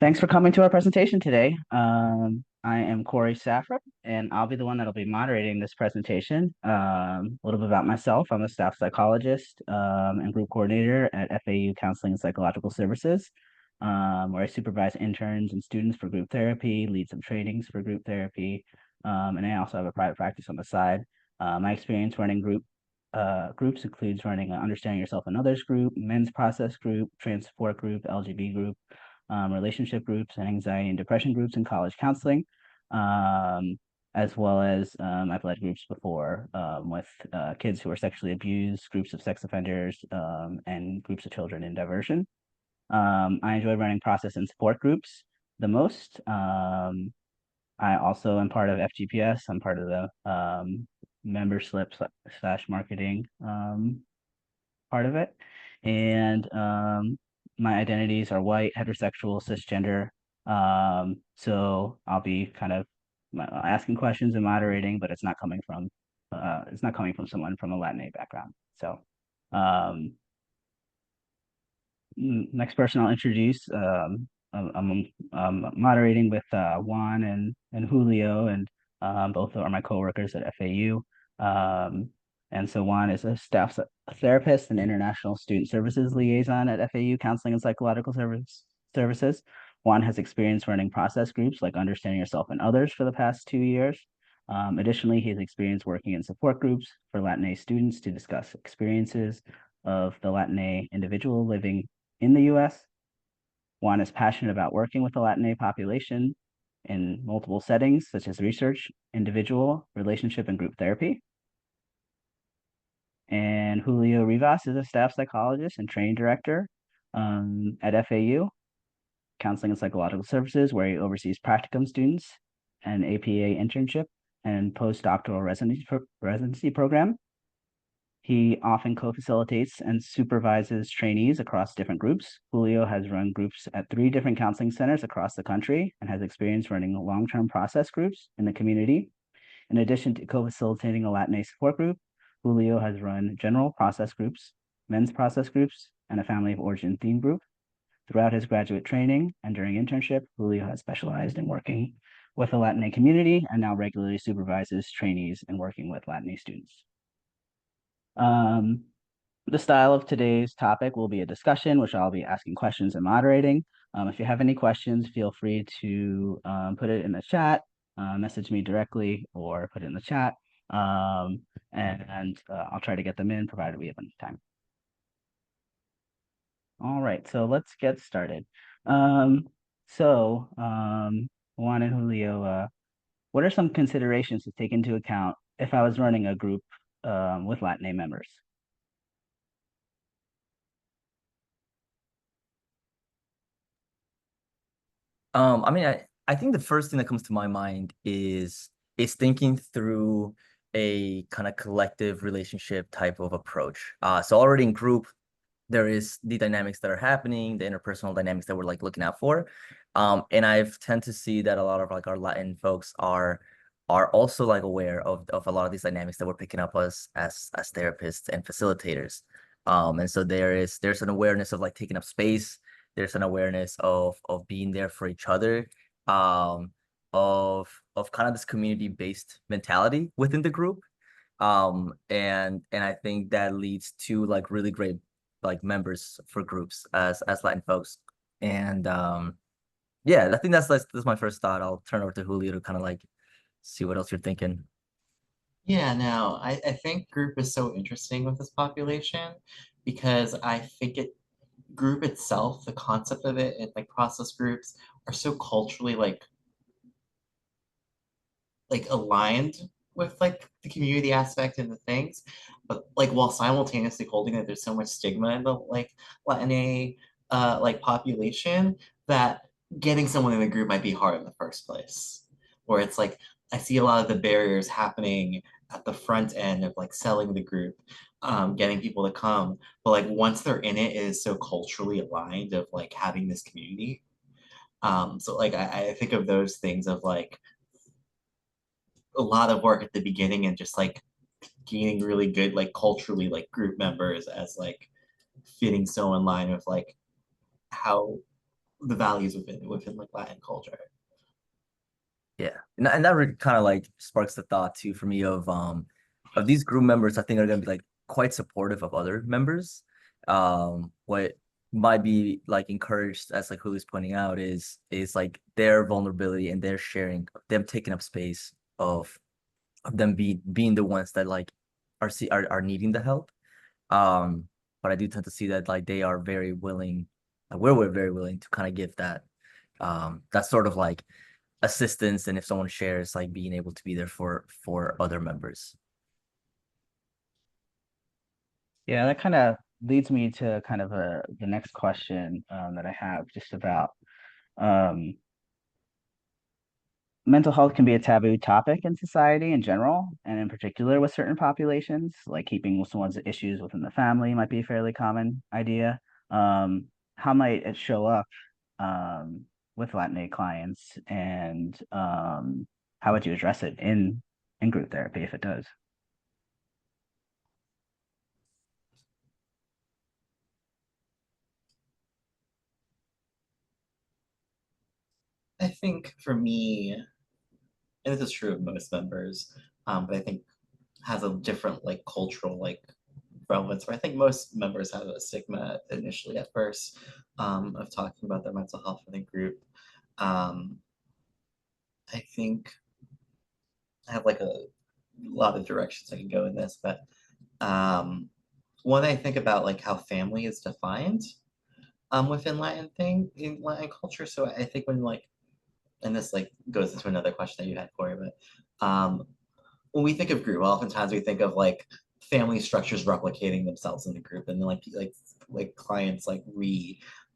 Thanks for coming to our presentation today. I am Cory Safra, and I'll be the one that'll be moderating this presentation. A little bit about myself. I'm a staff psychologist and group coordinator at FAU Counseling and Psychological Services, where I supervise interns and students for group therapy, lead some trainings for group therapy, and I also have a private practice on the side. My experience running groups includes running an Understanding Yourself and Others group, men's process group, trans support group, LGB group, relationship groups and anxiety and depression groups in college counseling, um, as well as I've led groups before with kids who are sexually abused, groups of sex offenders, and groups of children in diversion. I enjoy running process and support groups the most. I also am part of FGPS. I'm part of the member slip slash marketing part of it. And my identities are white, heterosexual, cisgender. So I'll be kind of asking questions and moderating, but it's not coming from someone from a Latin background. So next person I'll introduce. I'm moderating with Juan and Julio, and both are my coworkers at FAU. And so Juan is a therapist and international student services liaison at FAU Counseling and Psychological Services. Juan has experience running process groups like Understanding Yourself and Others for the past 2 years. Additionally, he has experience working in support groups for Latin students to discuss experiences of the Latin individual living in the US. Juan is passionate about working with the Latin population in multiple settings, such as research, individual, relationship, and group therapy. And Julio Rivas is a staff psychologist and training director at FAU, Counseling and Psychological Services, where he oversees practicum students, an APA internship, and postdoctoral residency program. He often co-facilitates and supervises trainees across different groups. Julio has run groups at 3 different counseling centers across the country and has experience running long-term process groups in the community. In addition to co-facilitating a Latin support group, Julio has run general process groups, men's process groups, and a family of origin theme group. Throughout his graduate training and during internship, Julio has specialized in working with the Latin community and now regularly supervises trainees in working with Latin students. The style of today's topic will be a discussion, which I'll be asking questions and moderating. If you have any questions, feel free to put it in the chat, message me directly, or put it in the chat. And I'll try to get them in, provided we have enough time. All right, so let's get started. Juan and Julio, what are some considerations to take into account if I was running a group with Latin members? I think the first thing that comes to my mind is thinking through a kind of collective relationship type of approach. So already in group, there is the dynamics that are happening, the interpersonal dynamics that we're like looking out for. And I've tend to see that a lot of like our Latin folks are also like aware of a lot of these dynamics that we're picking up as therapists and facilitators. And so there's an awareness of like taking up space. There's an awareness of being there for each other, um, of kind of this community-based mentality within the group. And I think that leads to like really great like members for groups as Latin folks. And yeah, I think that's my first thought. I'll turn over to Julio to kind of like see what else you're thinking. Yeah, no, I think group is so interesting with this population because I think group itself, the concept of it and like process groups are so culturally like aligned with like the community aspect and the things, but like while simultaneously holding that there's so much stigma in the like Latin like population that getting someone in the group might be hard in the first place. Where it's like I see a lot of the barriers happening at the front end of like selling the group, getting people to come. But like once they're in it, it is so culturally aligned of like having this community. So like I think of those things of like a lot of work at the beginning and just like gaining really good like culturally like group members as like fitting so in line with like how the values within like Latin culture. Yeah, and that really kind of like sparks the thought too for me of these group members. I think are going to be like quite supportive of other members. What might be like encouraged, as like Julio's pointing out, is like their vulnerability and their sharing, them taking up space of them being the ones that like are needing the help. Um, but I do tend to see that like they are very willing, we're very willing to kind of give that sort of like assistance, and if someone shares, like being able to be there for other members. Yeah, that kind of leads me to kind of the next question that I have just about um, mental health can be a taboo topic in society in general, and in particular with certain populations, like keeping someone's issues within the family might be a fairly common idea. Um, how might it show up with Latinx clients, and how would you address it in group therapy if it does? I think for me, and this is true of most members, but I think has a different like cultural like relevance. Where I think most members have a stigma initially at first of talking about their mental health in a group. Um, I think I have like a lot of directions I can go in this, but when I think about like how family is defined within in Latin culture, so I think when like and this like goes into another question that you had, Cory, but when we think of group, oftentimes we think of like family structures replicating themselves in the group, and then like clients like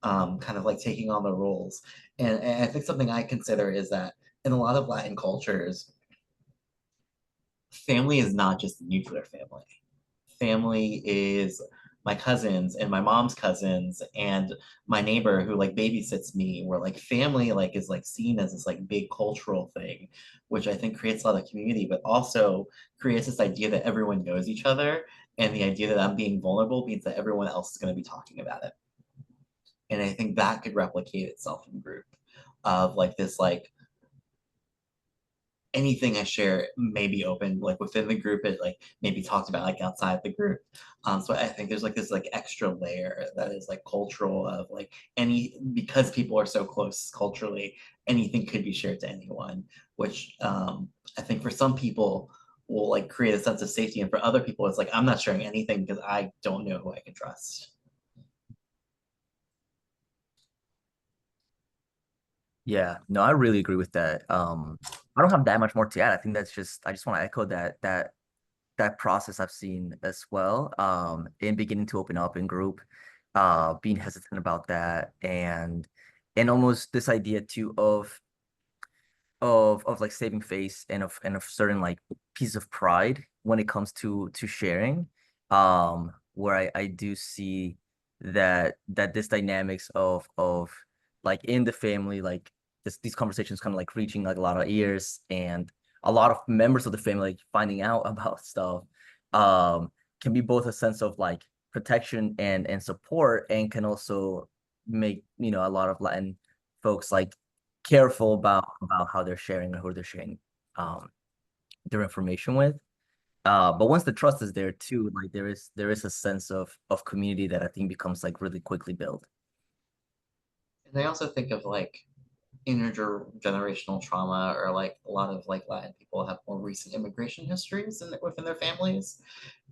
kind of like taking on the roles. And I think something I consider is that in a lot of Latin cultures, family is not just the nuclear family. Family is my cousins and my mom's cousins and my neighbor who like babysits me, where like family like is like seen as this like big cultural thing, which I think creates a lot of community, but also creates this idea that everyone knows each other, and the idea that I'm being vulnerable means that everyone else is going to be talking about it. And I think that could replicate itself in group of like this like anything I share may be open like within the group, it like maybe talked about like outside the group. So I think there's like this like extra layer that is like cultural of like any because people are so close culturally, anything could be shared to anyone, which I think for some people will like create a sense of safety, and for other people it's like I'm not sharing anything because I don't know who I can trust. Yeah, no, I really agree with that. I don't have that much more to add. I think that's just I just want to echo that process I've seen as well. In beginning to open up in group, being hesitant about that, and almost this idea too of like saving face and of certain like piece of pride when it comes to sharing. Where I do see that this dynamics of like in the family, like these conversations kind of like reaching like a lot of ears, and a lot of members of the family like finding out about stuff um can be both a sense of like protection and support, and can also make a lot of Latin folks like careful about how they're sharing or who they're sharing um their information with. But once the trust is there too, like there is a sense of community that I think becomes like really quickly built. And I also think of like intergenerational trauma, or like a lot of like Latin people have more recent immigration histories within their families,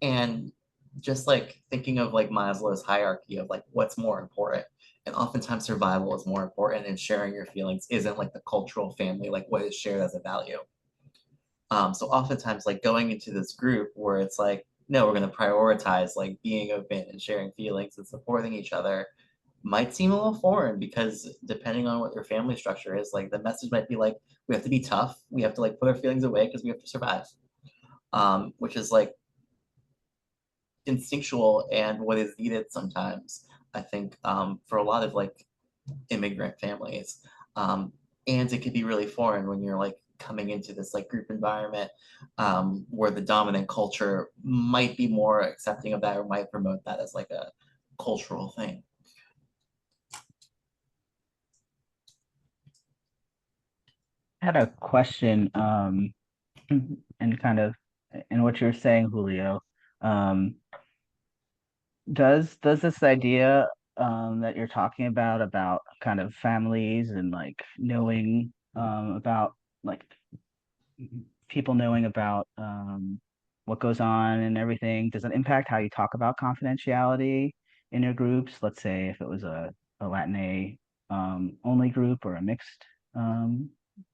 and just like thinking of like Maslow's hierarchy of like what's more important, and oftentimes survival is more important, and sharing your feelings isn't like the cultural family like what is shared as a value. So oftentimes like going into this group where it's like no, we're going to prioritize like being open and sharing feelings and supporting each other might seem a little foreign, because depending on what your family structure is, like the message might be like we have to be tough, we have to like put our feelings away because we have to survive, which is like instinctual and what is needed sometimes, I think, for a lot of like immigrant families. Um, and it could be really foreign when you're like coming into this like group environment, where the dominant culture might be more accepting of that or might promote that as like a cultural thing. had a question, and kind of in what you're saying, Julio. Um, does this idea that you're talking about kind of families and like knowing about like people knowing about what goes on and everything, does it impact how you talk about confidentiality in your groups? Let's say if it was a Latin only group or a mixed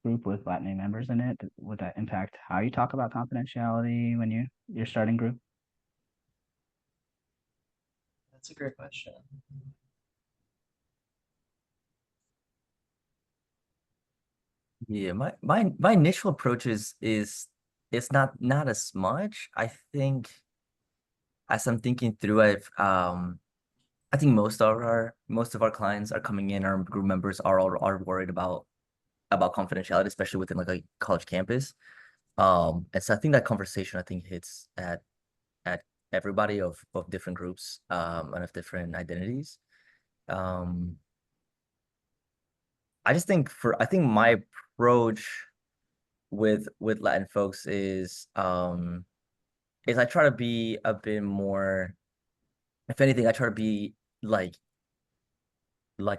group with Latin members in it, would that impact how you talk about confidentiality when you're starting group? That's a great question. Yeah, my initial approach is it's not as much. I think as I'm thinking through, I think most of our clients are coming in, our group members are worried about confidentiality, especially within like a college campus. And so I think that conversation I think hits at everybody of different groups and of different identities. Um, I think my approach with Latin folks is I try to be a bit more, if anything, I try to be like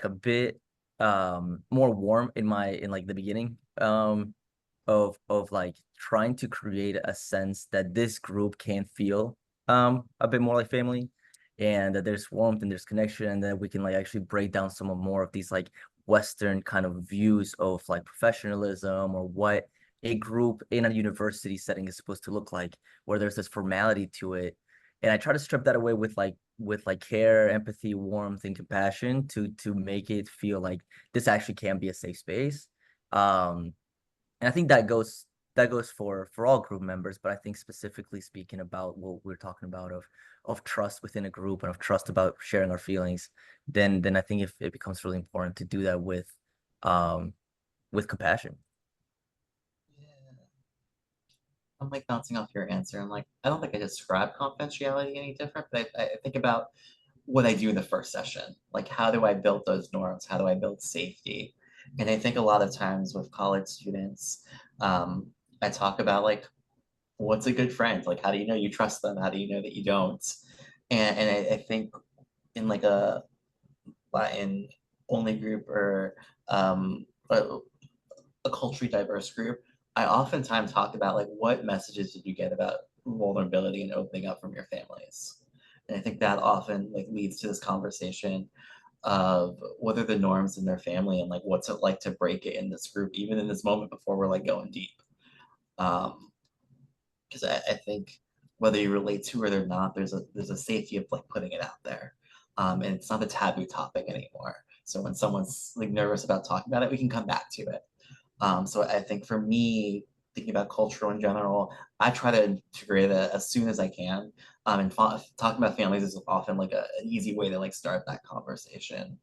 a bit more warm in like the beginning of like trying to create a sense that this group can feel a bit more like family, and that there's warmth and there's connection, and that we can like actually break down some of more of these like Western kind of views of like professionalism or what a group in a university setting is supposed to look like, where there's this formality to it. And I try to strip that away with like care, empathy, warmth, and compassion to make it feel like this actually can be a safe space. And I think that goes for all group members, but I think specifically speaking about what we're talking about of trust within a group and of trust about sharing our feelings, then I think if it becomes really important to do that um with compassion. Yeah. I'm like bouncing off your answer. I'm like, I don't think I describe confidentiality any different, but I think about what I do in the first session. Like, how do I build those norms? How do I build safety? And I think a lot of times with college students, um, I talk about like, what's a good friend? Like, how do you know you trust them? How do you know that you don't? And I think in like a Latin only group or a, a culturally diverse group, I oftentimes talk about like what messages did you get about vulnerability and opening up from your families. And I think that often like leads to this conversation of what are the norms in their family and like what's it like to break it in this group, even in this moment before we're like going deep. Um, because I think whether you relate to it or not, there's a safety of like putting it out there. And it's not a taboo topic anymore. So when someone's like nervous about talking about it, we can come back to it. So I think for me, thinking about culture in general, I try to integrate it as soon as I can. And talking about families is often like an easy way to like start that conversation,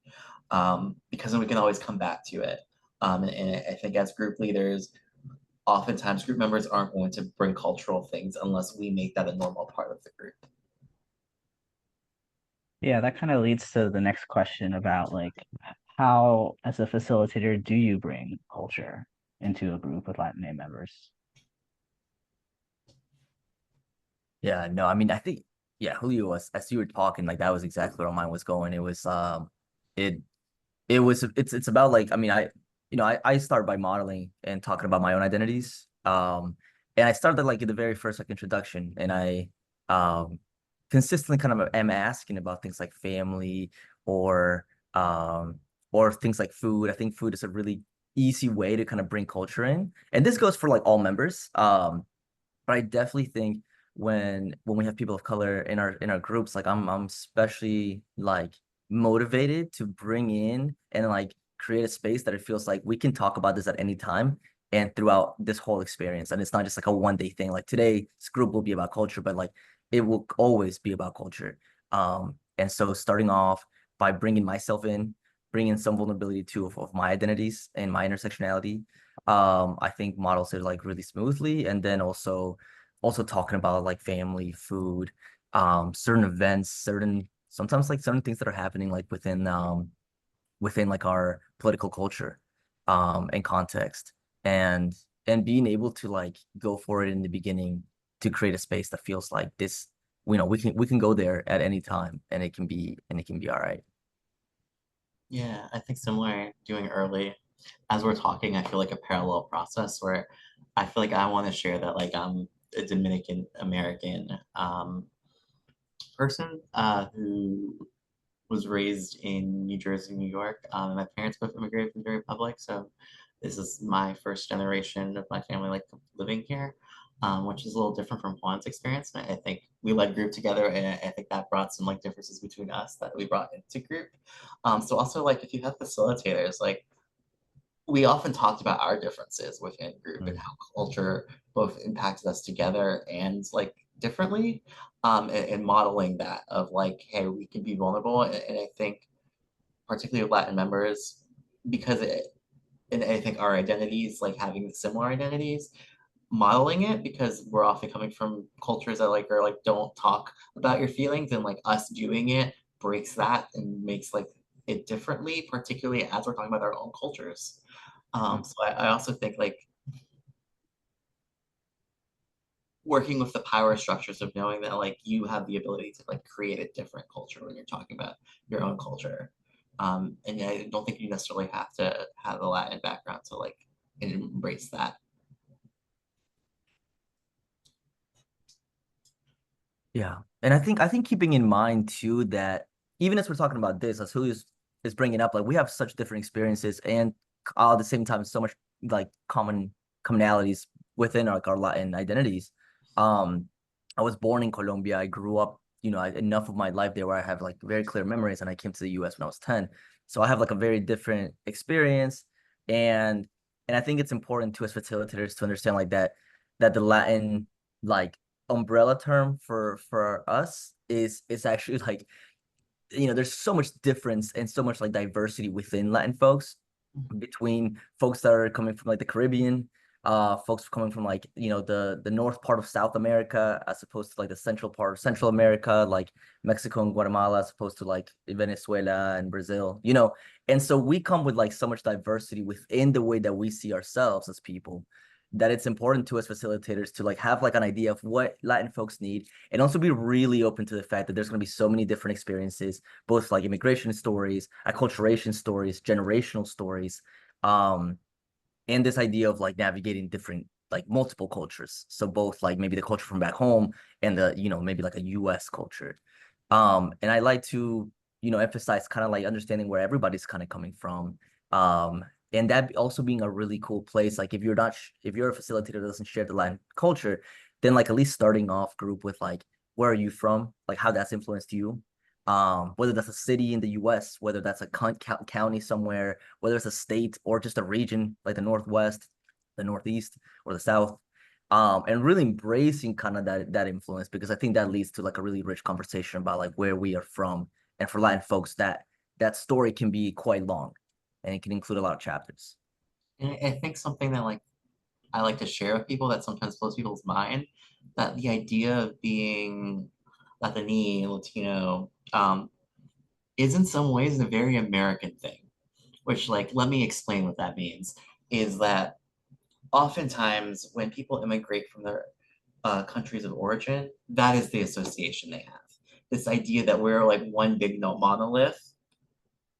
because then we can always come back to it. And I think as group leaders, oftentimes group members aren't going to bring cultural things unless we make that a normal part of the group. Yeah, that kind of leads to the next question about like how, as a facilitator, do you bring culture into a group with Latin members? Yeah, no, I mean, I think, yeah, Julio was, as you were talking, like that was exactly where mine was going. It, it's about like, I mean, I start by modeling and talking about my own identities. And I started like in the very first like introduction, and um, consistently kind of am asking about things like family or, um, or things like food. I think food is a really easy way to kind of bring culture in. And this goes for like all members. But I definitely think when we have people of color in our groups, like I'm especially like motivated to bring in and like create a space that it feels like we can talk about this at any time and throughout this whole experience. And it's not just like a one day thing. Like today, this group will be about culture, but like it will always be about culture. And so starting off by bringing myself in, bringing some vulnerability too of my identities and my intersectionality, I think models it like really smoothly. And then also talking about like family, food, certain events, certain sometimes like certain things that are happening like within like our political culture and context. and being able to like go for it in the beginning to create a space that feels like this, you know, we can go there at any time and it can be all right. Yeah, I think similar doing early. As we're talking, I feel like a parallel process where I feel like I want to share that like I'm a Dominican American person who was raised in New Jersey, New York. And my parents both immigrated from the Republic, so this is my first generation of my family like living here, which is a little different from Juan's experience. And I think we led group together, and I think that brought some like differences between us that we brought into group. So also like if you have facilitators, like we often talked about our differences within group and how culture both impacted us together and like differently, and modeling that of like, hey, we can be vulnerable. And I think particularly with Latin members, because and I think our identities, like having similar identities, modeling it because we're often coming from cultures that like are like don't talk about your feelings, and like us doing it breaks that and makes like it differently, particularly as we're talking about our own cultures. So I also think like working with the power structures of knowing that like you have the ability to like create a different culture when you're talking about your own culture. And yeah, I don't think you necessarily have to have a Latin background to like embrace that. Yeah. And I think keeping in mind too that even as we're talking about this, as Julio is bringing up, like we have such different experiences and all at the same time so much like commonalities within our Latin identities. Um, I was born in Colombia. I grew up, you know, enough of my life there where I have like very clear memories, and I came to the US when I was 10. So I have like a very different experience, and I think it's important to as facilitators to understand like that the Latin like umbrella term for us is actually like, you know, there's so much difference and so much like diversity within Latin folks, between folks that are coming from like the Caribbean, folks coming from like, you know, the north part of South America as opposed to like the central part of Central America, like Mexico and Guatemala, as opposed to like Venezuela and Brazil, you know. And so we come with like so much diversity within the way that we see ourselves as people, that it's important to us facilitators to like have like an idea of what Latin folks need, and also be really open to the fact that there's going to be so many different experiences, both like immigration stories, acculturation stories, generational stories, um, and this idea of like navigating different like multiple cultures. So both like maybe the culture from back home and the, you know, maybe like a US culture. And I like to, you know, emphasize kind of like understanding where everybody's kind of coming from. And that also being a really cool place. Like if you're not, if you're a facilitator that doesn't share the Latin culture, then like at least starting off group with like, where are you from? Like how that's influenced you. Whether that's a city in the US, whether that's a county somewhere, whether it's a state or just a region like the Northwest, the Northeast, or the South. And really embracing kind of that influence, because I think that leads to like a really rich conversation about like where we are from. And for Latin folks, that story can be quite long, and it can include a lot of chapters. And I think something that like I like to share with people that sometimes blows people's mind, that the idea of being Latine, Latino, is in some ways a very American thing, which like let me explain what that means. Is that oftentimes when people immigrate from their countries of origin, that is the association they have. This idea that we're like one big no monolith,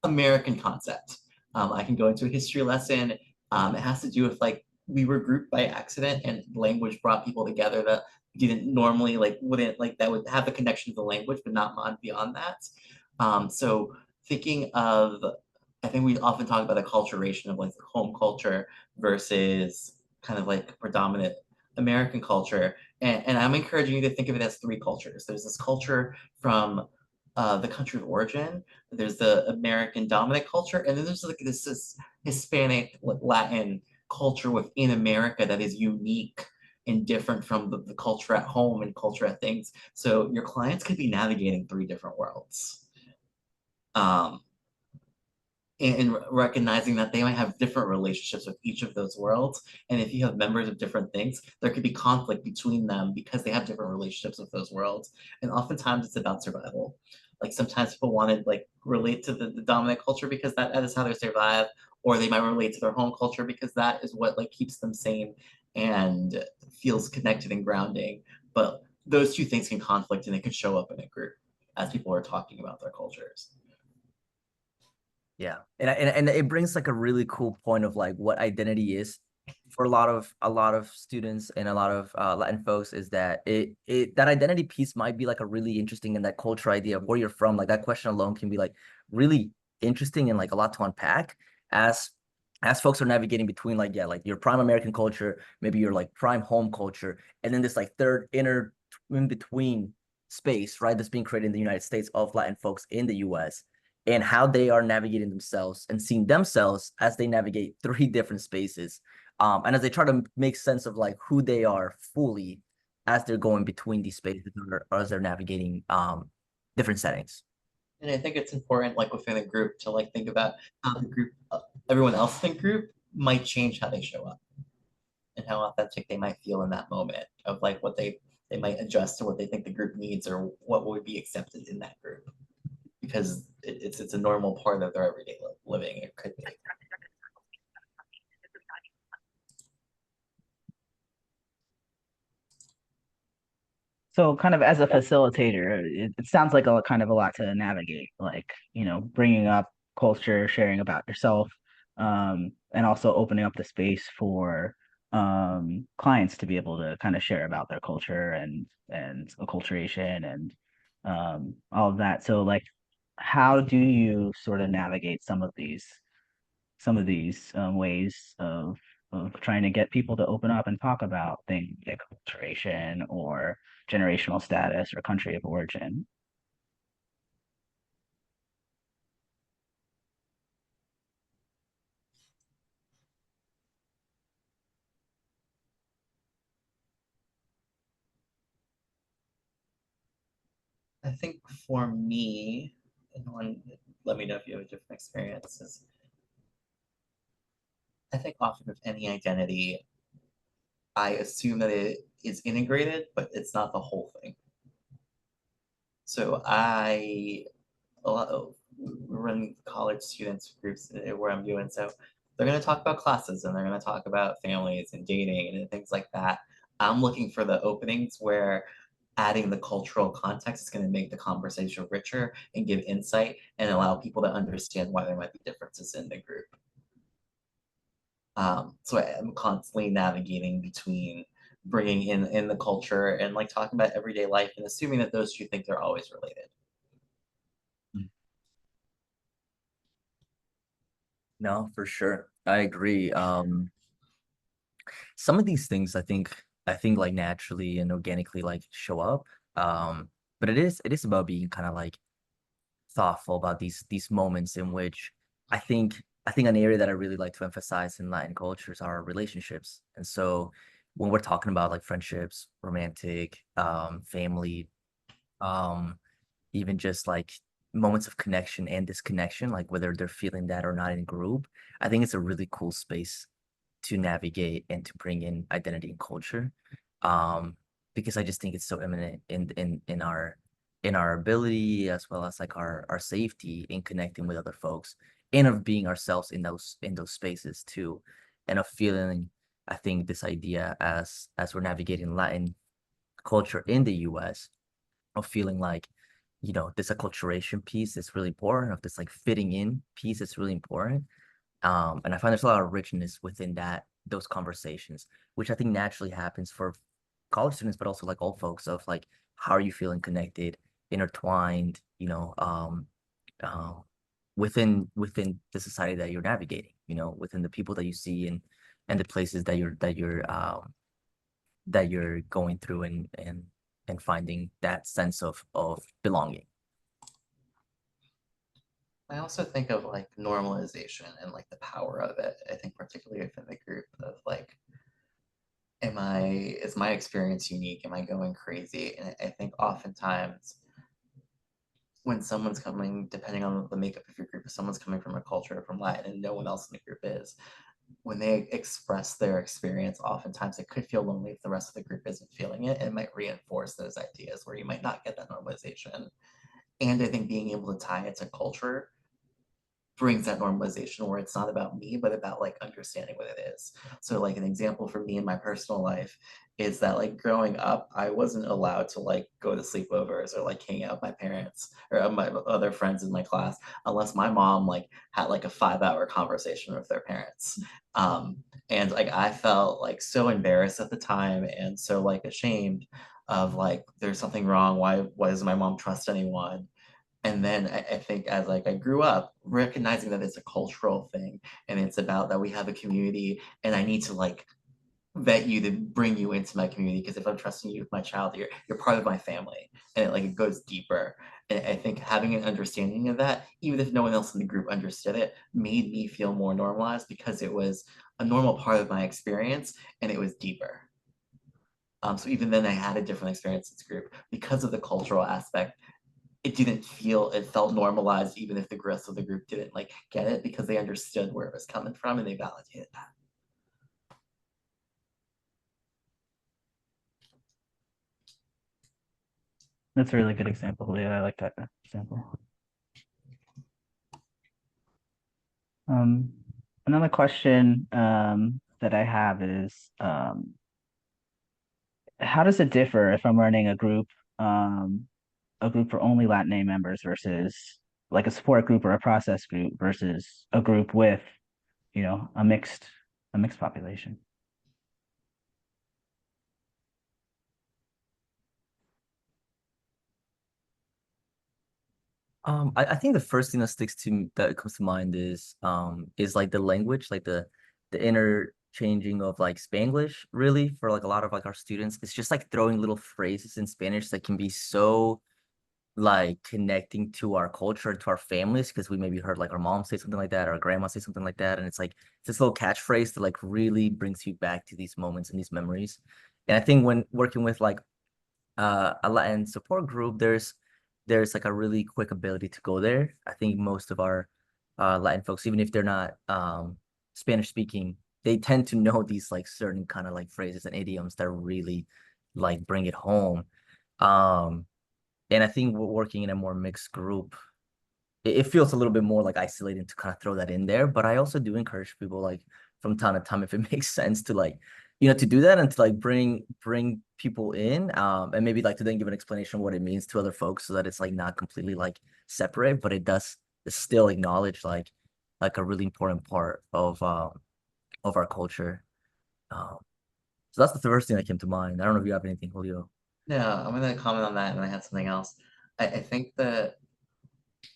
American concept. I can go into a history lesson. It has to do with like we were grouped by accident, and language brought people together that didn't normally like wouldn't like that would have a connection to the language, but not beyond that. So thinking of, I think we often talk about the acculturation of like the home culture versus kind of like predominant American culture. And I'm encouraging you to think of it as three cultures. There's this culture from the country of origin, there's the American dominant culture, and then there's like this Hispanic Latin culture within America that is unique and different from the culture at home and culture at things. So your clients could be navigating three different worlds. Um, and recognizing that they might have different relationships with each of those worlds. And if you have members of different things, there could be conflict between them because they have different relationships with those worlds. And oftentimes it's about survival. Like sometimes people want to like relate to the dominant culture because that is how they survive, or they might relate to their home culture because that is what like keeps them sane and feels connected and grounding. But those two things can conflict and it can show up in a group as people are talking about their cultures. Yeah, and it brings like a really cool point of like what identity is for a lot of students and a lot of Latin folks, is that that identity piece might be like a really interesting, and that culture idea of where you're from, like that question alone can be like really interesting and like a lot to unpack as folks are navigating between like, yeah, like your prime American culture, maybe your like prime home culture, and then this like third inner in between space, right, that's being created in the United States of Latin folks in the US, and how they are navigating themselves and seeing themselves as they navigate three different spaces. And as they try to make sense of like who they are fully as they're going between these spaces, or as they're navigating different settings. And I think it's important, like within a group, to like think about how the group, everyone else in the group might change how they show up and how authentic they might feel in that moment of like what they might adjust to what they think the group needs or what would be accepted in that group because it's a normal part of their everyday living. It could be. So kind of as a facilitator, it sounds like a kind of a lot to navigate, like, bringing up culture, sharing about yourself, and also opening up the space for clients to be able to kind of share about their culture and acculturation and all of that. So like, how do you sort of navigate some of these ways of trying to get people to open up and talk about things like acculturation or generational status or country of origin? I think for me, and one, let me know if you have a different experience. I think often with any identity, I assume that it is integrated, but it's not the whole thing. So a lot of we're running college students groups where I'm doing so they're going to talk about classes and they're going to talk about families and dating and things like that. I'm looking for the openings where adding the cultural context is going to make the conversation richer and give insight and allow people to understand why there might be differences in the group. So I'm constantly navigating between bringing in the culture and like talking about everyday life and assuming that those two things are always related. No, for sure. I agree. Some of these things I think like naturally and organically like show up. But it is about being kind of like thoughtful about these moments in which I think an area that I really like to emphasize in Latin cultures are relationships. And so when we're talking about like friendships, romantic, family, um, even just like moments of connection and disconnection, like whether they're feeling that or not in group, I think it's a really cool space to navigate and to bring in identity and culture. Um, because I just think it's so eminent in our ability, as well as like our safety in connecting with other folks, and of being ourselves in those spaces too, and of feeling, I think, this idea as we're navigating Latin culture in the US, of feeling like, this acculturation piece is really important, of this like fitting in piece is really important. And I find there's a lot of richness within those conversations, which I think naturally happens for college students, but also like all folks, of like, how are you feeling connected, intertwined, um, within the society that you're navigating, within the people that you see, and the places that you're going through, and finding that sense of belonging. I also think of like normalization and like the power of it. I think particularly within the group of like, is my experience unique? Am I going crazy? And I think oftentimes when someone's coming, depending on the makeup of your group, if someone's coming from a culture from Latin and no one else in the group is, when they express their experience, oftentimes it could feel lonely if the rest of the group isn't feeling it. It might reinforce those ideas where you might not get that normalization. And I think being able to tie it to culture brings that normalization where it's not about me, but about like understanding what it is. So like an example for me in my personal life is that like growing up, I wasn't allowed to like go to sleepovers or like hang out with my parents or my other friends in my class unless my mom like had like a 5 hour conversation with their parents. Um, and like I felt like so embarrassed at the time and so like ashamed of like there's something wrong. Why does my mom trust anyone? And then I think as like I grew up, recognizing that it's a cultural thing and it's about that we have a community and I need to like vet you to bring you into my community because if I'm trusting you with my child, you're part of my family and it goes deeper. And I think having an understanding of that, even if no one else in the group understood it, made me feel more normalized because it was a normal part of my experience and it was deeper. So even then I had a different experience in this group because of the cultural aspect. It felt normalized even if the rest of the group didn't like get it because they understood where it was coming from and they validated that. That's a really good example, Leah. I like that example. Um, Another question that I have is how does it differ if I'm running a group for only Latin members versus like a support group or a process group versus a group with, you know, a mixed population? I think the first thing that comes to mind is like the language, like the interchanging of like Spanglish really for like a lot of like our students. It's just like throwing little phrases in Spanish that can be so like connecting to our culture, to our families, because we maybe heard like our mom say something like that or our grandma say something like that. And it's like this little catchphrase that like really brings you back to these moments and these memories. And I think when working with like a Latin support group, there's like a really quick ability to go there. I think most of our Latin folks, even if they're not Spanish speaking, they tend to know these like certain kind of like phrases and idioms that really like bring it home. Um, and I think working in a more mixed group, it feels a little bit more like isolating to kind of throw that in there. But I also do encourage people like from time to time, if it makes sense to like, to do that and to like bring people in, and maybe like to then give an explanation of what it means to other folks so that it's like not completely like separate, but it does still acknowledge like a really important part of our culture. Um, so that's the first thing that came to mind. I don't know if you have anything, Julio. No, I'm gonna comment on that and I had something else. I think that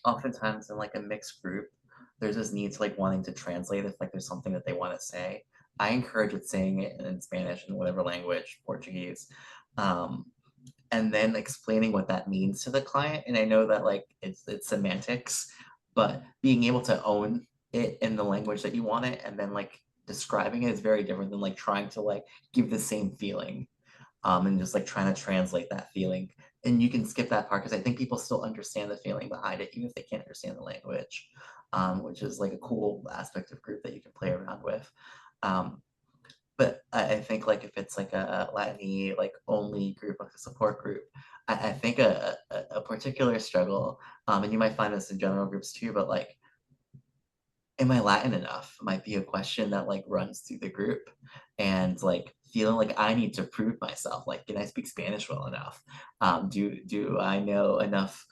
oftentimes in like a mixed group, there's this need to like wanting to translate if like there's something that they want to say. I encourage with saying it in Spanish in whatever language, Portuguese, um, and then explaining what that means to the client. And I know that like it's semantics, but being able to own it in the language that you want it and then like describing it is very different than like trying to like give the same feeling and just like trying to translate that feeling. And you can skip that part because I think people still understand the feeling behind it, even if they can't understand the language, which is like a cool aspect of group that you can play around with. Um, but I think like if it's like a Latin like only group, like a support group, I think a particular struggle, and you might find this in general groups too, but like am I Latin enough might be a question that like runs through the group and like feeling like I need to prove myself. Like, can I speak Spanish well enough? Do I know enough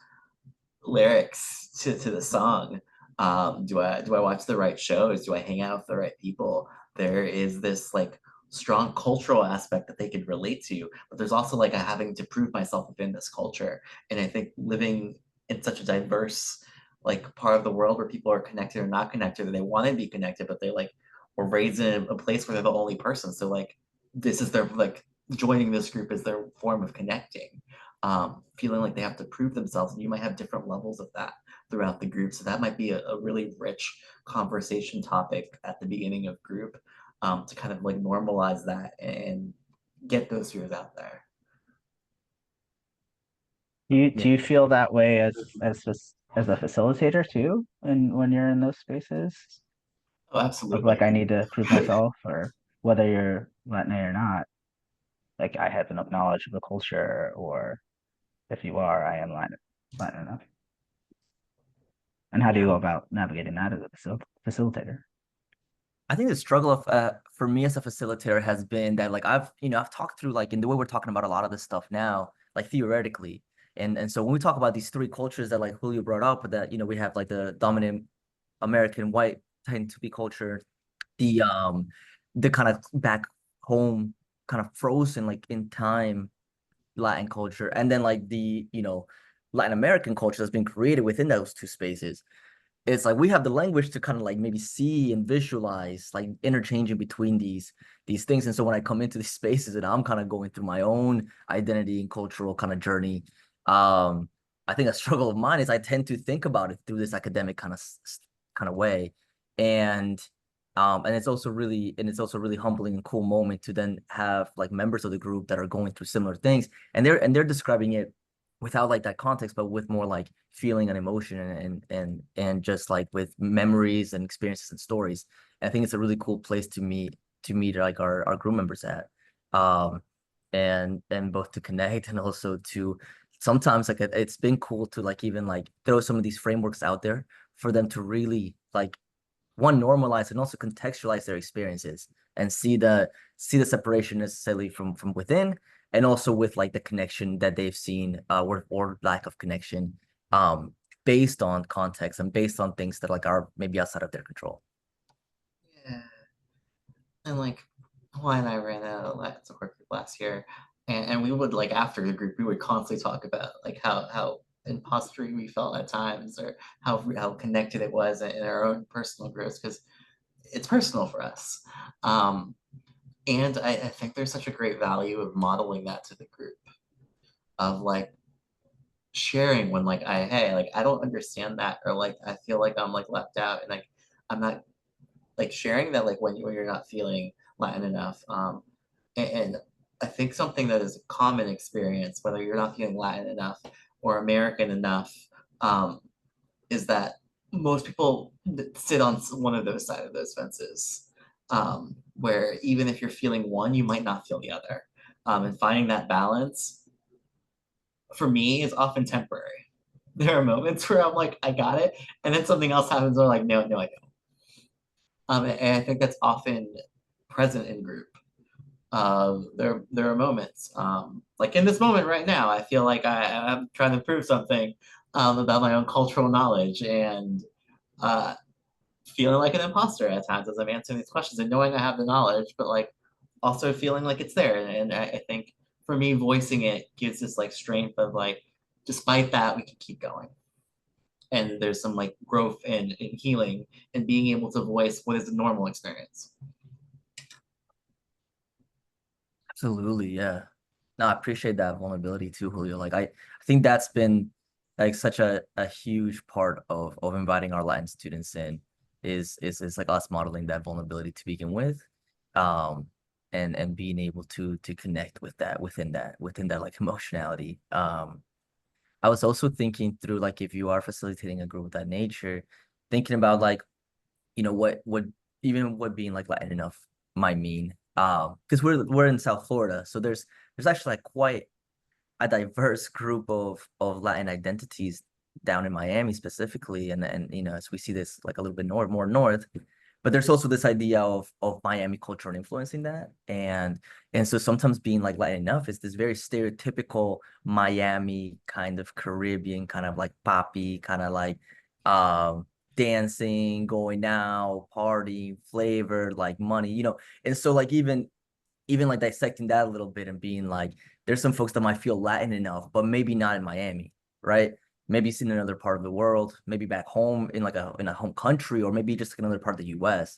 lyrics to the song? Do I watch the right shows? Do I hang out with the right people? There is this like strong cultural aspect that they could relate to, but there's also like a having to prove myself within this culture. And I think living in such a diverse like part of the world where people are connected or not connected, and they want to be connected, but they like were raised in a place where they're the only person. So like this is their like joining this group is their form of connecting, feeling like they have to prove themselves, and you might have different levels of that throughout the group. So that might be a really rich conversation topic at the beginning of group, to kind of like normalize that and get those fears out there. Yeah. Do you feel that way as a facilitator too, and when you're in those spaces Oh, of like I absolutely. need to prove myself, or whether you're Latin or not, like I have enough knowledge of the culture, or if you are, I am Latin enough. And how do you go about navigating that as a facilitator? I think the struggle of for me as a facilitator has been that like I've talked through like in the way we're talking about a lot of this stuff now, like theoretically. And so when we talk about these three cultures that like Julio brought up, that we have like the dominant American white tend to be culture, the kind of back home kind of frozen like in time Latin culture, and then like the Latin American culture that's been created within those two spaces. It's like we have the language to kind of like maybe see and visualize like interchanging between these things. And so when I come into these spaces and I'm kind of going through my own identity and cultural kind of journey, I think a struggle of mine is I tend to think about it through this academic kind of way. And it's also really humbling and cool moment to then have like members of the group that are going through similar things, and they're describing it without like that context, but with more like feeling and emotion and just like with memories and experiences and stories. And I think it's a really cool place to meet like our group members at. Um and both to connect and also to sometimes like it's been cool to like even like throw some of these frameworks out there for them to really like one normalize and also contextualize their experiences and see the separation necessarily from within, and also with like the connection that they've seen or lack of connection based on context and based on things that like are maybe outside of their control. Yeah. And like Juan and I ran a Latin support group last year, and we would like after the group we would constantly talk about like how impostery we felt at times, or how connected it was in our own personal groups, because it's personal for us. And I think there's such a great value of modeling that to the group, of like sharing when like hey, like I don't understand that, or like I feel like I'm like left out, and like I'm not like sharing that, like when you're not feeling Latin enough. And I think something that is a common experience, whether you're not feeling Latin enough or American enough, um, is that most people sit on one of those side of those fences, where even if you're feeling one, you might not feel the other. And finding that balance for me is often temporary. There are moments where I'm like, I got it, and then something else happens. Where I'm like, no, I don't. And I think that's often present in group. There are moments, like in this moment right now, I feel like I'm trying to prove something about my own cultural knowledge, and uh, feeling like an imposter at times as I'm answering these questions and knowing I have the knowledge, but like also feeling like it's there. And I think for me, voicing it gives this like strength of like, despite that, we can keep going. And there's some like growth and healing and being able to voice what is the normal experience. Absolutely, yeah. No, I appreciate that vulnerability too, Julio. Like I think that's been like such a huge part of inviting our Latin students in is like us modeling that vulnerability to begin with. Um and being able to connect with that within that like emotionality. I was also thinking through like if you are facilitating a group of that nature, thinking about like what even what being like Latin enough might mean. Because we're in South Florida, so there's actually like quite a diverse group of Latin identities down in Miami specifically, and as we see this like a little bit more north, but there's also this idea of Miami culture and influencing that, and so sometimes being like Latin enough is this very stereotypical Miami kind of Caribbean kind of like poppy kind of like um dancing, going out, partying, flavored, like money, and so like even like dissecting that a little bit and being like, there's some folks that might feel Latin enough, but maybe not in Miami, right? Maybe it's in another part of the world, maybe back home in like in a home country, or maybe just like another part of the US.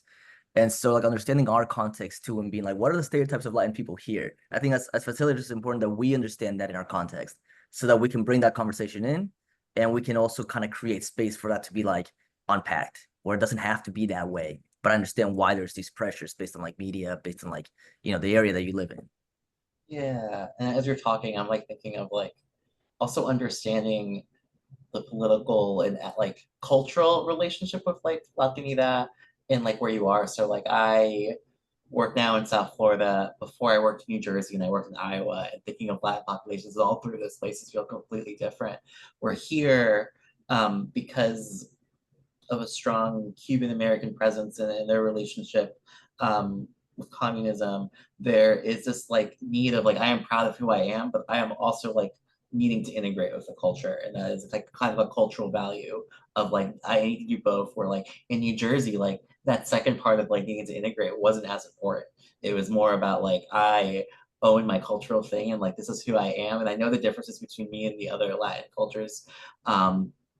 And so like understanding our context too and being like, what are the stereotypes of Latin people here? I think as facilitators, it's important that we understand that in our context so that we can bring that conversation in, and we can also kind of create space for that to be like unpacked, where it doesn't have to be that way, but I understand why there's these pressures based on like media, based on like the area that you live in. Yeah, and as you're talking, I'm like thinking of like also understanding the political and like cultural relationship with like Latinidad and like where you are. So like I work now in South Florida. Before I worked in New Jersey and I worked in Iowa, and thinking of Latin populations, all three of those places feel completely different. We're here because of a strong Cuban American presence in their relationship with communism, there is this like need of like I am proud of who I am, but I am also like needing to integrate with the culture, and that is like kind of a cultural value of like I need to do both. Where like in New Jersey, like that second part of like needing to integrate wasn't as important. It was more about like I own my cultural thing and like this is who I am, and I know the differences between me and the other Latin cultures.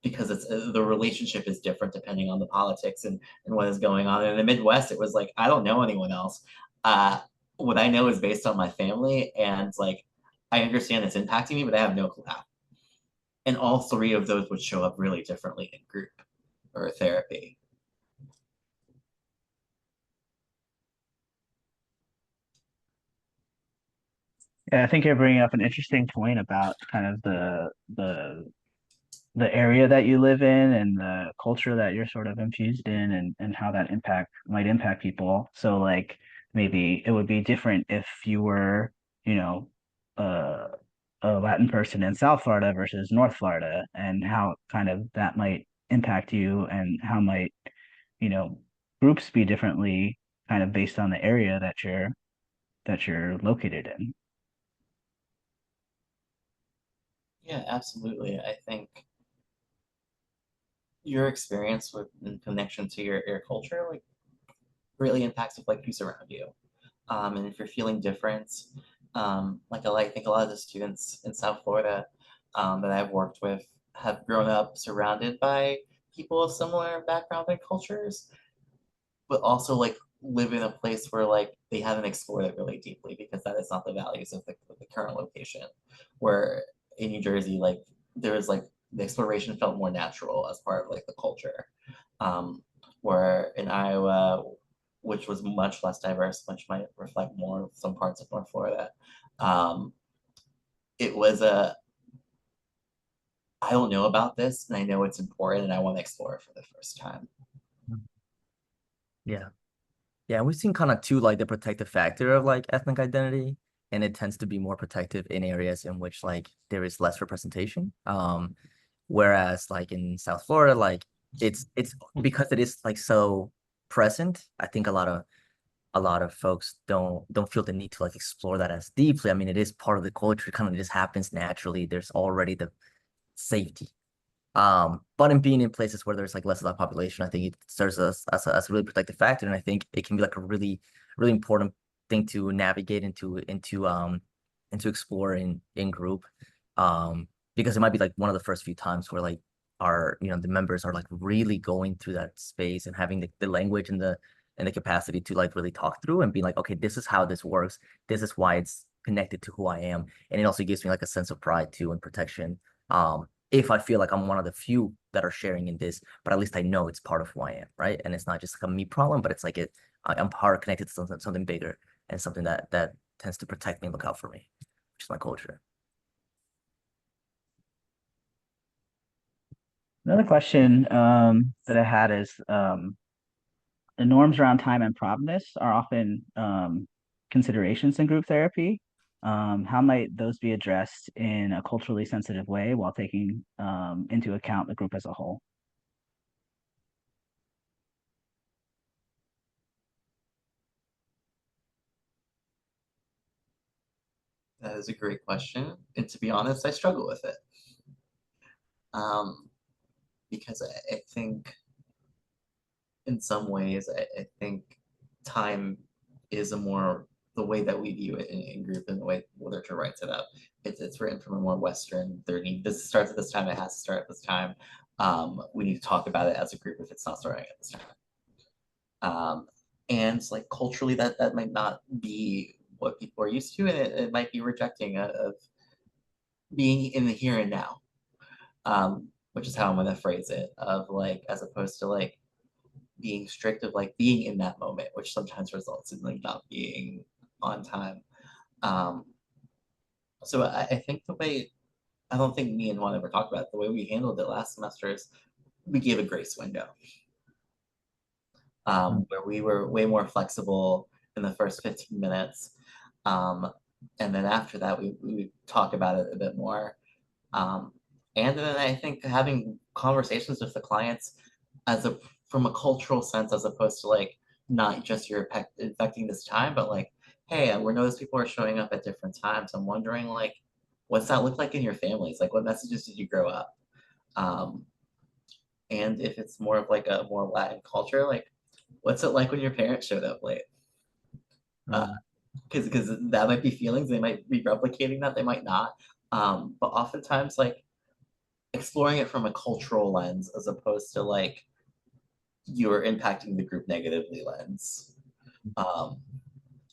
Because it's the relationship is different depending on the politics and what is going on. And in the Midwest, it was like I don't know anyone else. Uh, what I know is based on my family, and like I understand it's impacting me, but I have no clue how. And all three of those would show up really differently in group or therapy. Yeah, I think you're bringing up an interesting point about kind of the area that you live in and the culture that you're sort of infused in and how that might impact people. So like maybe it would be different if you were, you know, uh, a Latin person in South Florida versus North Florida and how kind of that might impact you and how might, you know, groups be differently kind of based on the area that you're located in. Yeah, absolutely. I think your experience with in connection to your culture like really impacts with like who's around you. And if you're feeling different, like I think a lot of the students in South Florida that I've worked with have grown up surrounded by people of similar background and cultures, but also like live in a place where like they haven't explored it really deeply because that is not the values of the current location. Where in New Jersey, like there was like the exploration felt more natural as part of like the culture. Um, where in Iowa, which was much less diverse, which might reflect more of some parts of North Florida, um, it was a I don't know about this and I know it's important and I want to explore it for the first time. Yeah. Yeah, and we've seen kind of too like the protective factor of like ethnic identity, and it tends to be more protective in areas in which like there is less representation. Whereas like in South Florida, like it's because it is like so present. I think a lot of folks don't feel the need to like explore that as deeply. I mean, it is part of the culture, it kind of just happens naturally. There's already the safety. But in being in places where there's like less of that population, I think it serves us as a really protective factor. And I think it can be like a really important thing to navigate into explore in group. Because it might be like one of the first few times where like the members are like really going through that space and having the language and the capacity to like really talk through and be like, okay, this is how this works. This is why it's connected to who I am. And it also gives me like a sense of pride too and protection. If I feel like I'm one of the few that are sharing in this, but at least I know it's part of who I am, right? And it's not just like a me problem, but it's like I'm part connected to something bigger and something that tends to protect me and look out for me, which is my culture. Another question that I had is the norms around time and promptness are often considerations in group therapy. How might those be addressed in a culturally sensitive way while taking into account the group as a whole? That is a great question. And to be honest, I struggle with it. Um, because I think in some ways, I think time is a more the way that we view it in group and the way literature writes it up. It's written from a more Western, there need this starts at this time, it has to start at this time. We need to talk about it as a group if it's not starting at this time. And like culturally that might not be what people are used to, and it might be rejecting of being in the here and now. Which is how I'm gonna phrase it, of like as opposed to like being strict of like being in that moment, which sometimes results in like not being on time. Um, so I think the way I don't think me and Juan ever talked about it, the way we handled it last semester is we gave a grace window, where we were way more flexible in the first 15 minutes. Um, and then after that, we talk about it a bit more. Um, and then I think having conversations with the clients as a from a cultural sense, as opposed to like not just you're infecting this time, but like, hey, we know those people are showing up at different times. I'm wondering like, what's that look like in your families? Like, what messages did you grow up? Um, and if it's more of like a more Latin culture, like, what's it like when your parents showed up late? Mm. Because that might be feelings, they might be replicating that, they might not. But oftentimes, like exploring it from a cultural lens as opposed to like you're impacting the group negatively lens, um,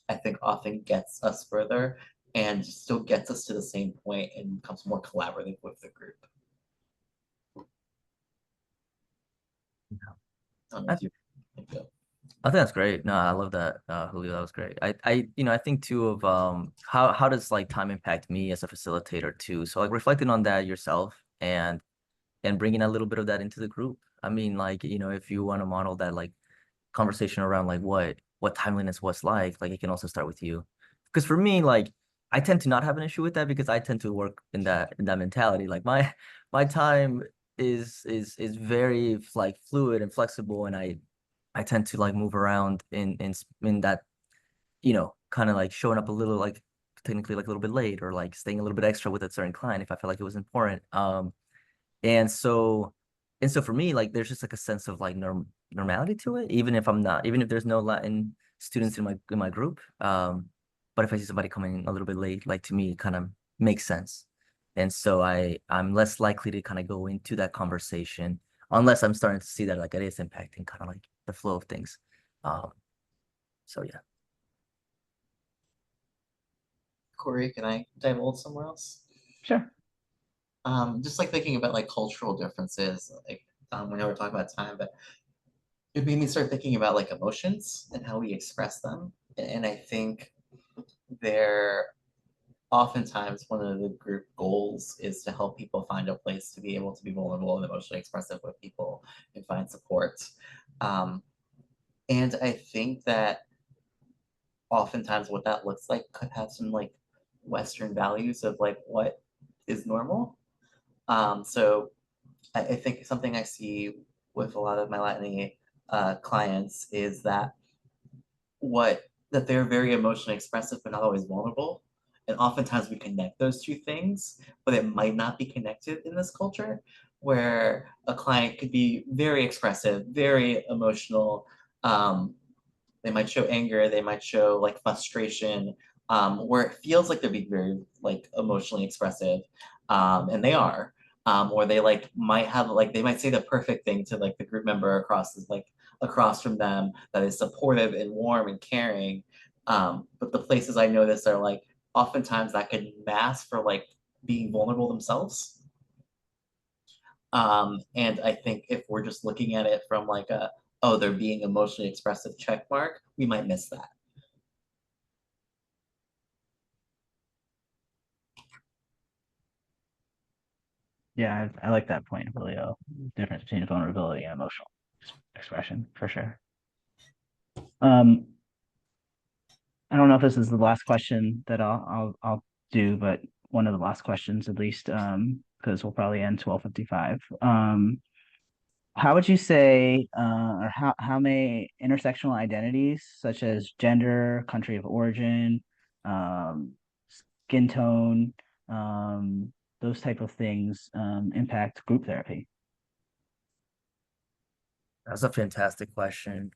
I think often gets us further and still gets us to the same point and becomes more collaborative with the group. I don't know I, if you think so. I think that's great. No, I love that, Julio. That was great. I think too of how does like time impact me as a facilitator too. So like reflecting on that yourself and bringing a little bit of that into the group. I mean, like, if you want to model that like conversation around like what timeliness was like it can also start with you. Because for me, like I tend to not have an issue with that because I tend to work in that mentality. Like my time is very like fluid and flexible, and I tend to like move around in that, kind of like showing up a little like technically like a little bit late or like staying a little bit extra with a certain client if I feel like it was important. And so and so for me, like there's just like a sense of like normality to it, even if there's no Latin students in my group. But if I see somebody coming a little bit late, like to me, it kind of makes sense. And so I'm less likely to kind of go into that conversation unless I'm starting to see that like it is impacting kind of like the flow of things. Um, so yeah. Cory, can I divulge somewhere else? Sure. Just like thinking about like cultural differences, like we know we're talking about time, but it made me start thinking about like emotions and how we express them. And I think they're oftentimes one of the group goals is to help people find a place to be able to be vulnerable and emotionally expressive with people and find support. Um, and I think that oftentimes what that looks like could have some like Western values of like what is normal. So I think something I see with a lot of my Latin clients is that that they're very emotionally expressive but not always vulnerable. And oftentimes we connect those two things, but it might not be connected in this culture where a client could be very expressive, very emotional. Um, they might show anger, they might show like frustration, where it feels like they're being very like emotionally expressive, and they are. Or they like might have like they might say the perfect thing to like the group member across from them that is supportive and warm and caring. But the places I notice are like oftentimes that could mask for like being vulnerable themselves. And I think if we're just looking at it from like a, oh, they're being emotionally expressive check mark, we might miss that. Yeah, I like that point, Julio. Difference between vulnerability and emotional expression, for sure. Um, I don't know if this is the last question that I'll do, but one of the last questions at least, because we'll probably end 12:55. How would you say, or how may intersectional identities such as gender, country of origin, um, skin tone, those type of things, impact group therapy? That's a fantastic question.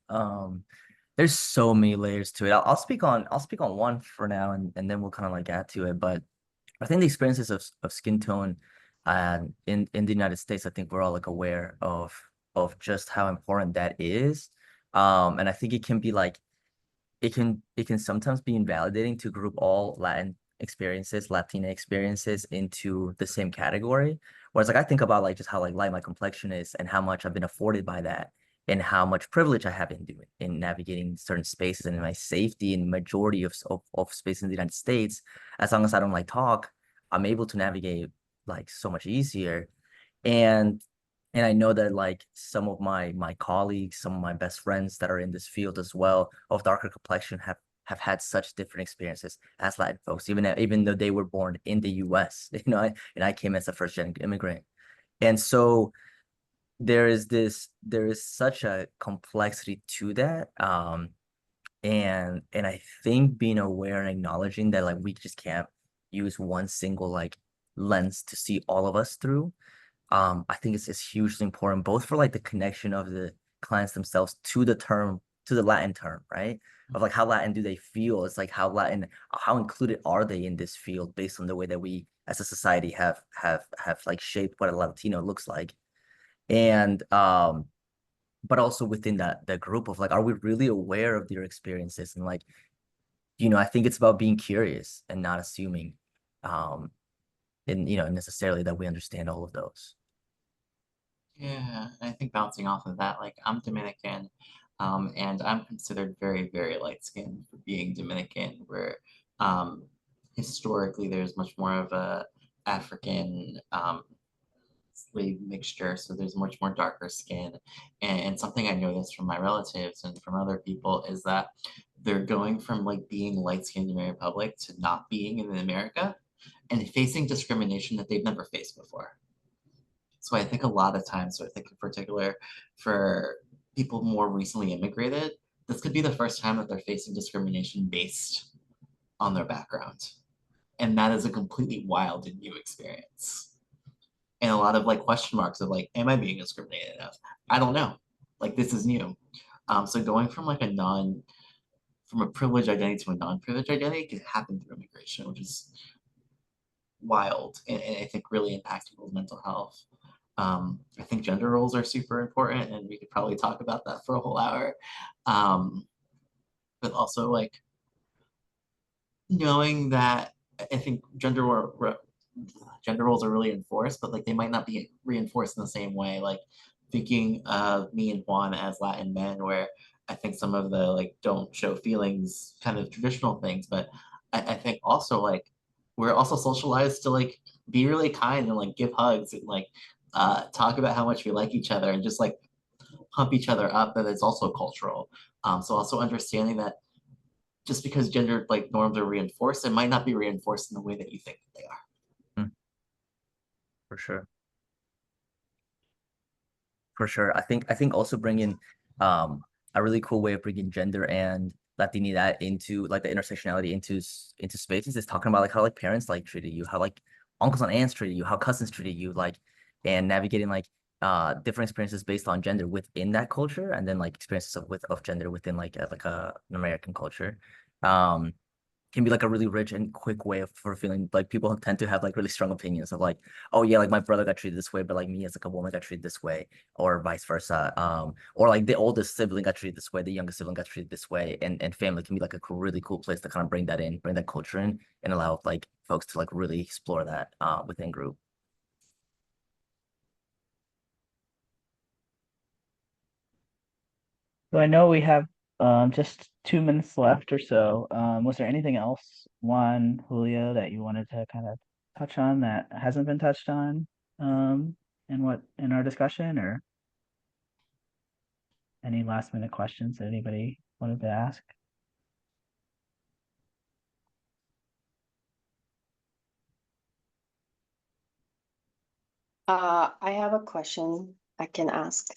There's so many layers to it. I'll speak on one for now, and then we'll kind of like add to it. But I think the experiences of skin tone, in the United States, I think we're all like aware of just how important that is. And I think it can be like it can sometimes be invalidating to group all Latina experiences into the same category. Whereas like I think about like just how like light my complexion is and how much I've been afforded by that and how much privilege I have in doing in navigating certain spaces and in my safety in majority of space in the United States. As long as I don't like talk, I'm able to navigate like so much easier. And and I know that like some of my colleagues, some of my best friends that are in this field as well of darker complexion have had such different experiences as Latin folks, even though they were born in the U.S. And I came as a first gen immigrant. And so there is such a complexity to that. And I think being aware and acknowledging that like we just can't use one single like lens to see all of us through. I think it's hugely important, both for like the connection of the clients themselves to the term, to the Latin term, right? Of like how Latin do they feel? It's like how included are they in this field based on the way that we as a society have like shaped what a Latino looks like. And but also within that group of like, are we really aware of their experiences? And like, I think it's about being curious and not assuming and necessarily that we understand all of those. Yeah, I think bouncing off of that, like I'm Dominican, and I'm considered very, very light-skinned for being Dominican, where historically there's much more of a African slave mixture, so there's much more darker skin. And something I noticed from my relatives and from other people is that they're going from like being light-skinned in the Republic to not being in America and facing discrimination that they've never faced before. So I think a lot of times, so I think in particular for people more recently immigrated, this could be the first time that they're facing discrimination based on their background. And that is a completely wild and new experience. And a lot of like question marks of like, am I being discriminated against? I don't know. Like this is new. So going from like from a privileged identity to a non-privileged identity can happen through immigration, which is wild and I think really impact people's mental health. I think gender roles are super important, and we could probably talk about that for a whole hour. But also like knowing that I think gender roles are really enforced, but like they might not be reinforced in the same way. Like thinking of me and Juan as Latin men, where I think some of the like don't show feelings kind of traditional things, but I think also like we're also socialized to like be really kind and like give hugs and like talk about how much we like each other and just like pump each other up, but it's also cultural. So also understanding that just because gender like norms are reinforced, it might not be reinforced in the way that you think that they are. For sure. For sure. I think also bringing a really cool way of bringing gender and Latinidad into like the intersectionality into spaces is talking about like how like parents like treated you, how like uncles and aunts treated you, how cousins treated you, like and navigating like different experiences based on gender within that culture and then like experiences of gender within like an American culture. Um can be like a really rich and quick way for feeling like people tend to have like really strong opinions of like, oh yeah, like my brother got treated this way, but like me as like a woman got treated this way, or vice versa. Or like the oldest sibling got treated this way, the youngest sibling got treated this way, and family can be like a really cool place to kind of bring that culture in, and allow like folks to like really explore that within group. So I know we have just 2 minutes left or so. Was there anything else, Juan, Julio, that you wanted to kind of touch on that hasn't been touched on in our discussion, or any last minute questions that anybody wanted to ask? I have a question I can ask.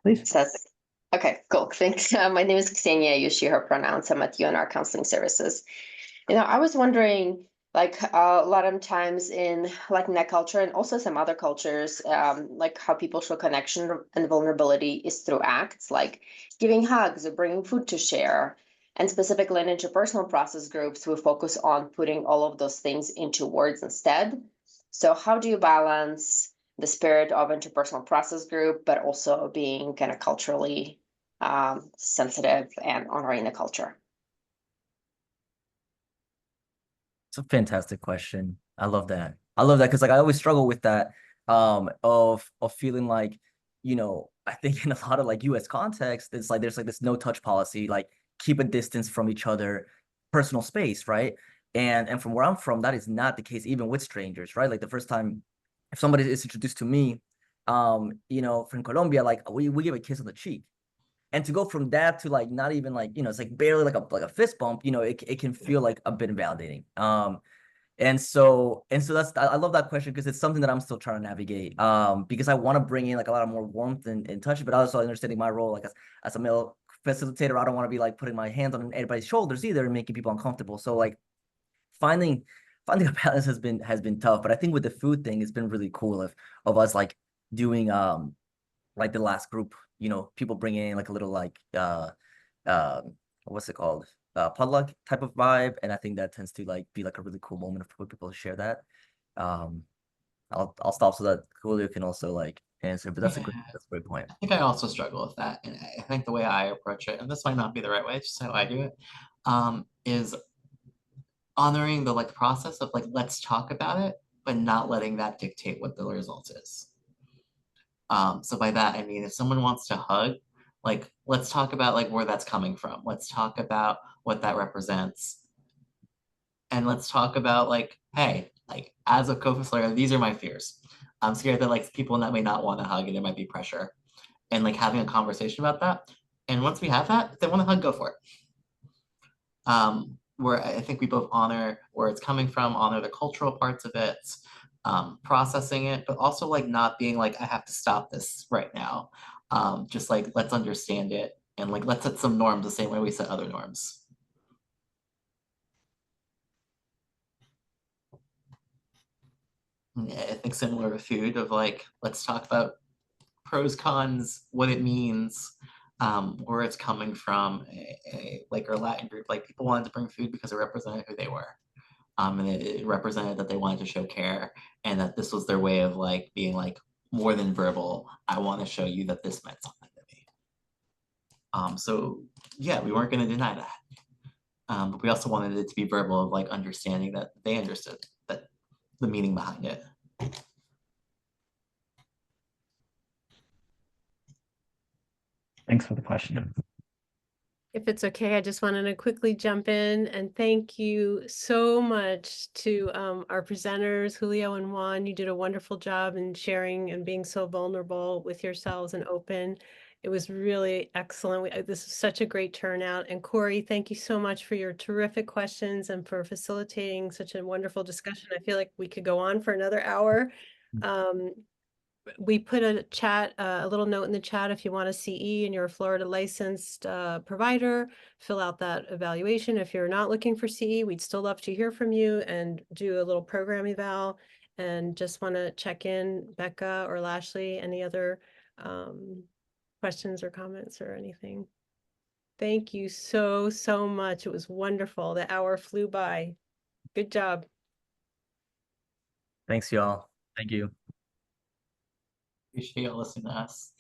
Please. Says, okay, cool. Thanks. My name is Ksenia. I use she, her pronouns. I'm at UNR Counseling Services. I was wondering, like a lot of times in Latinx culture and also some other cultures, like how people show connection and vulnerability is through acts like giving hugs or bringing food to share. And specifically in interpersonal process groups, we focus on putting all of those things into words instead. So how do you balance the spirit of interpersonal process group, but also being kind of culturally sensitive and honoring the culture? It's a fantastic question. I love that. I love that because like I always struggle with that of feeling like, I think in a lot of like US context, it's like there's like this no touch policy, like keep a distance from each other, personal space, right? And from where I'm from, that is not the case, even with strangers, right? Like the first time if somebody is introduced to me, from Colombia, like we give a kiss on the cheek. And to go from that to like not even like, it's like barely like a fist bump, it can feel like a bit invalidating. And so I love that question because it's something that I'm still trying to navigate. Because I want to bring in like a lot of more warmth and touch, but also understanding my role like as a male facilitator. I don't want to be like putting my hands on anybody's shoulders either and making people uncomfortable. So like finding a balance has been tough. But I think with the food thing, it's been really cool of us like doing like the last group, you know, people bringing in like a little like what's it called? Potluck type of vibe. And I think that tends to like be like a really cool moment for people to share that. I'll stop so that Julio can also like answer, but that's a great point. I think I also struggle with that. And I think the way I approach it, and this might not be the right way, just how I do it, is honoring the like process of like, let's talk about it, but not letting that dictate what the result is. So by that, I mean, if someone wants to hug, like, let's talk about like where that's coming from. Let's talk about what that represents. And let's talk about like, hey, like as a co-facilitator, these are my fears. I'm scared that like people that may not want to hug and there might be pressure. And like having a conversation about that. And once we have that, if they want to hug, go for it. Where I think we both honor where it's coming from, honor the cultural parts of it, processing it, but also like not being like, I have to stop this right now. Just like, let's understand it and like, let's set some norms the same way we set other norms. Yeah, I think similar to food of like, let's talk about pros, cons, what it means, where it's coming from. Like our Latin group, like people wanted to bring food because it represented who they were. And it represented that they wanted to show care and that this was their way of like being like more than verbal. I want to show you that this meant something to me. So yeah, we weren't going to deny that. But we also wanted it to be verbal of like understanding that they understood that the meaning behind it. Thanks for the question. If it's okay, I just wanted to quickly jump in and thank you so much to our presenters, Julio and Juan. You did a wonderful job in sharing and being so vulnerable with yourselves and open. It was really excellent. This was such a great turnout. And Cory, thank you so much for your terrific questions and for facilitating such a wonderful discussion. I feel like we could go on for another hour. We put a little note in the chat if you want a CE and you're a Florida licensed provider, fill out that evaluation. If you're not looking for CE, we'd still love to hear from you and do a little program eval. And just want to check in, Becca or Lashley, any other questions or comments or anything? Thank you so much. It was wonderful. The hour flew by. Good job. Thanks, y'all. Thank you. Appreciate you listening to us.